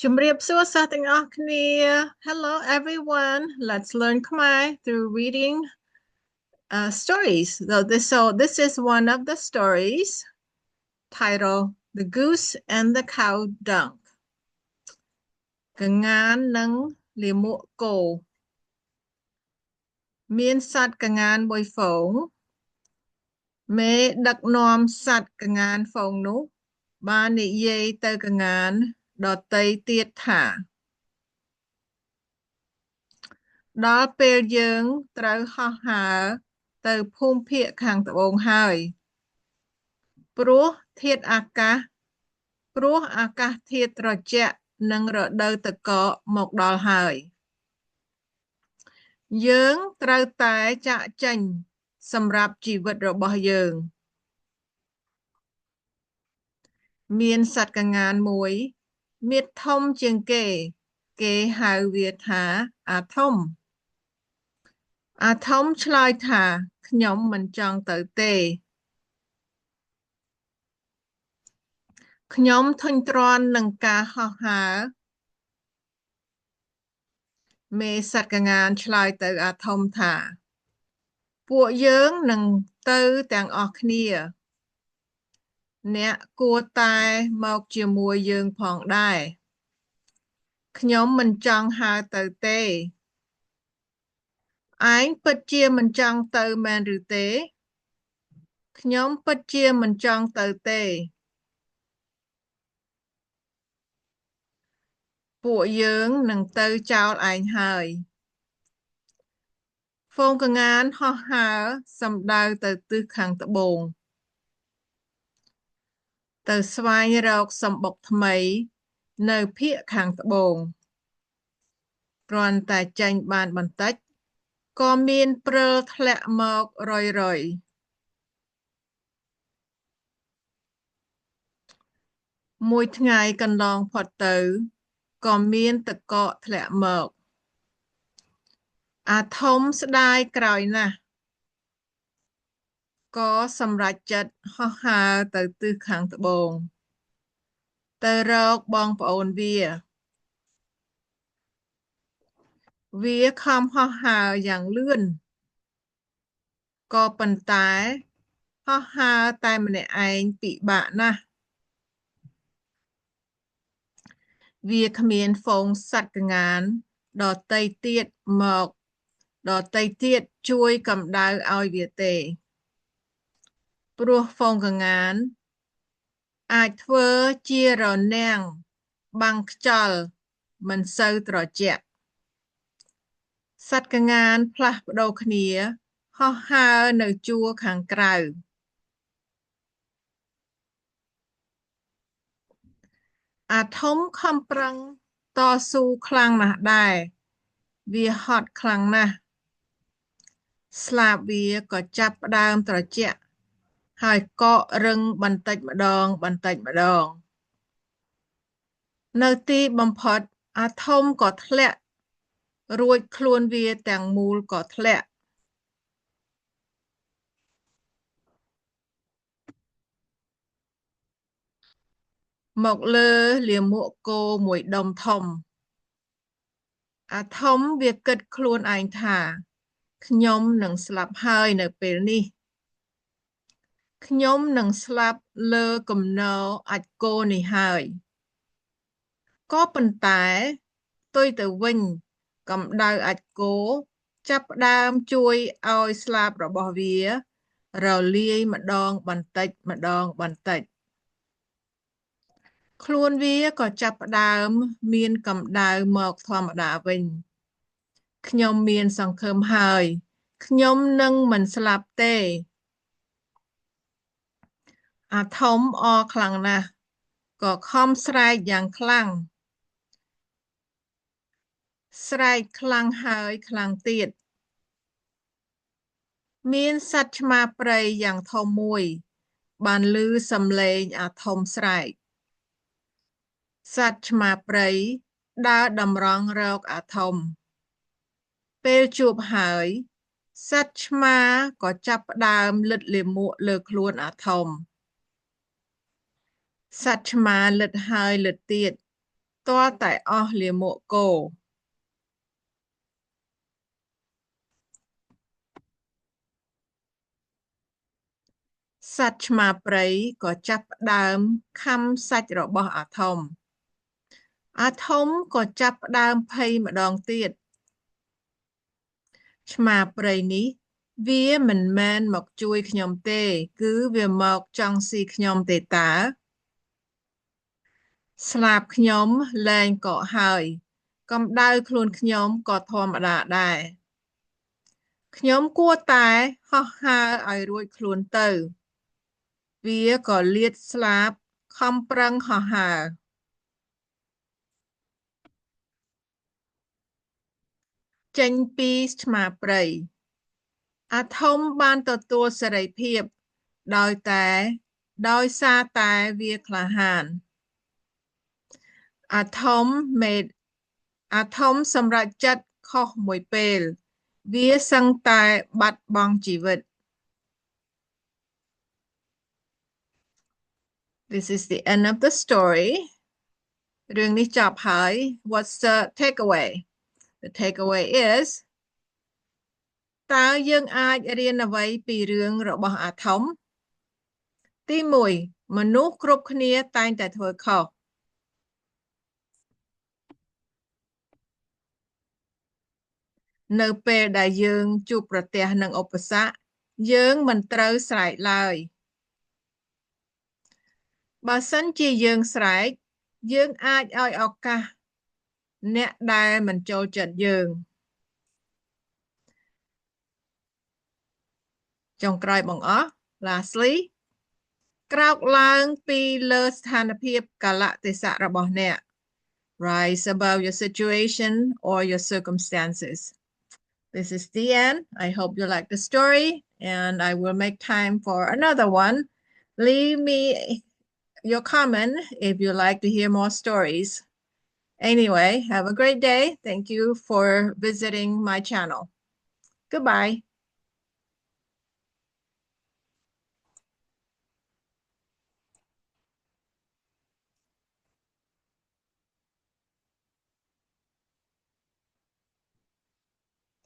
ជំរាបសួរសិស្សទាំងអស់គ្នា Hello everyone. Let's learn Khmer through reading stories. So this is one of the stories titled The Goose and the Cow Dung. ក្ងាននិងលាមកគោមានសត្វក្ងានមួយហ្វូងមេដឹកនាំសត្វក្ងានហ្វូងនោះបាននិយាយទៅក្ងានដទៃទៀតថាដល់ពេលយើងត្រូវហោះហើរទៅភូមិភាគខាងត្បូងហើយព្រោះអាកាសធាតុត្រជាក់និងរដូវទឹកកកមកដល់ហើយយើងត្រូវតែចាកចេញសម្រាប់ជីវិតរបស់យើងមានសត្វក្ងានមួយមាឌធំជាងគេហៅវាថាអាធំឆ្លើយថាខ្ញុំមិនចង់ទៅទេខ្ញុំធុញទ្រាន់នឹងការហោះហើរមេសត្វក្ងានឆ្លើយទៅអាធំថាពួកយើងនឹងទៅទាំងអស់គ្នាអ្នកគួរតែមកជាមួយយើងផងដែរខ្ញុំមិនចង់ហើរទៅទេឯងពិតជាមិនចង់ទៅមែនឬទេខ្ញុំពិតជាមិនចង់ទៅទេពួកយើងនឹងទៅចោលឯងហើយហ្វូងក្ងានហោះហើរសំដៅទៅទិសខាងត្បូងទៅស្វែងរកសម្បុកថ្មីនៅភាគខាងត្បូងគ្រាន់តែចេញបានបន្តិចក៏មានព្រិលធ្លាក់មករយមួយថ្ងៃកន្លងផុតទៅក៏មានទឹកកកធ្លាក់មកអាធំស្ដាយក្រោយណាស់ក៏សម្រេចចិត្តហោះហើរទៅទិសខាងត្បូងទៅរកបងប្អូនវាខំហោះហើរយ៉ាងលឿនក៏ប៉ុន្តែហោះហើរតែម្នាក់ឯងពិបាកណាស់វាគ្មានហ្វូងសត្វក្ងានដទៃទៀតជួយកម្ដៅឲ្យវាទេព្រោះហ្វូងក្ងានអាចធ្វើជារនាំងបាំងខ្យល់មិនសូវត្រជាក់សត្វក្ងានផ្លាស់ប្ដូរគ្នាហោះហើរនៅជួរខាងក្រៅអាធំខំប្រឹងតស៊ូខ្លាំងណាស់ដែរវាហត់ខ្លាំងណាស់ស្លាបវាក៏ចាប់ផ្ដើមត្រជាក់ហើយកករឹងបន្តិចម្ដងនៅទីបំផុតអាធំក៏ធ្លាក់រួចខ្លួនវាទាំងមូលក៏ធ្លាក់មកលើលាមកគោមួយដុំធំអាធំវាគិតខ្លួនឯងថាខ្ញុំនឹងស្លាប់ហើយនៅពេលនេះខ្ញុំនឹងស្លាប់លើគំនរអាចម៍គោនេះហើយក៏ប៉ុន្តែផ្ទុយទៅវិញកម្ដៅអាចម៍គោចាប់ផ្ដើមជួយឲ្យស្លាបរបស់វារលាយម្ដងបន្តិចខ្លួនវាក៏ចាប់ផ្ដើមមានកម្ដៅមកធម្មតាវិញខ្ញុំមានសង្ឃឹមហើយខ្ញុំនឹងមិនស្លាប់ទេអាធំអរខ្លាំងណាស់ក៏ខំស្រែកយ៉ាងខ្លាំងស្រែកខ្លាំងហើយខ្លាំងទៀតមានសត្វឆ្មាព្រៃយ៉ាងធំមួយបានឮសំឡេងអាធំស្រែកសត្វឆ្មាព្រៃដើរតម្រង់រកអាធំពេលជួបហើយសត្វឆ្មាក៏ចាប់ផ្ដើមលិតលាមកលើខ្លួនអាធំសត្វឆ្មាលិតហើយលិតទៀត ទាល់តែអស់លាមកគោសត្វឆ្មាព្រៃក៏ចាប់ផ្ដើមខំសាច់របស់អាធំក៏ចាប់ផ្ដើមភ័យម្ដងទៀតឆ្មាព្រៃនេះវាមិនមែនមកជួយខ្ញុំទេគឺវាមកចង់ស៊ីខ្ញុំទេតើស្លាបខ្ញុំលែងកកហើយកម្ដៅខ្លួនខ្ញុំក៏ធម្មតាដែរខ្ញុំគួរតែហោះហើរឲ្យរួចខ្លួនទៅវាក៏លាតស្លាបខំប្រឹងហោះហើរចេញពីឆ្មាព្រៃអាធំបានទទួលសេរីភាពដោយតែដោយសារតែវាក្លាហានអាធំមេអាធំសម្រេចចិត្តខុសមួយពេលវាសឹងតែបាត់បង់ជីវិត This is the end of the story រឿងនេះចប់ហើយ What's the takeaway The takeaway is តើយើងអាចរៀនអ្វីពីរឿងរបស់អាធំទី1មនុស្សគ្រប់គ្នាតែងតែធ្វើខុសនៅពេលដែលយើងជួបប្រទះនឹងឧបសគ្គយើងមិនត្រូវស្រែកឡើយបើសិនជាយើងស្រែកយើងអាចឲ្យឱកាសអ្នកដែលមិនចូលចិត្តយើងចុងក្រោយបង្អស់ Lastly ក្រោកឡើងពីលើស្ថានភាពកាលៈទេសៈរបស់អ្នក Rise above your situation or your circumstances This is the end. I hope you like the story and I will make time for another one. Leave me your comment if you like to hear more stories. Anyway, have a great day. Thank you for visiting my channel. Goodbye.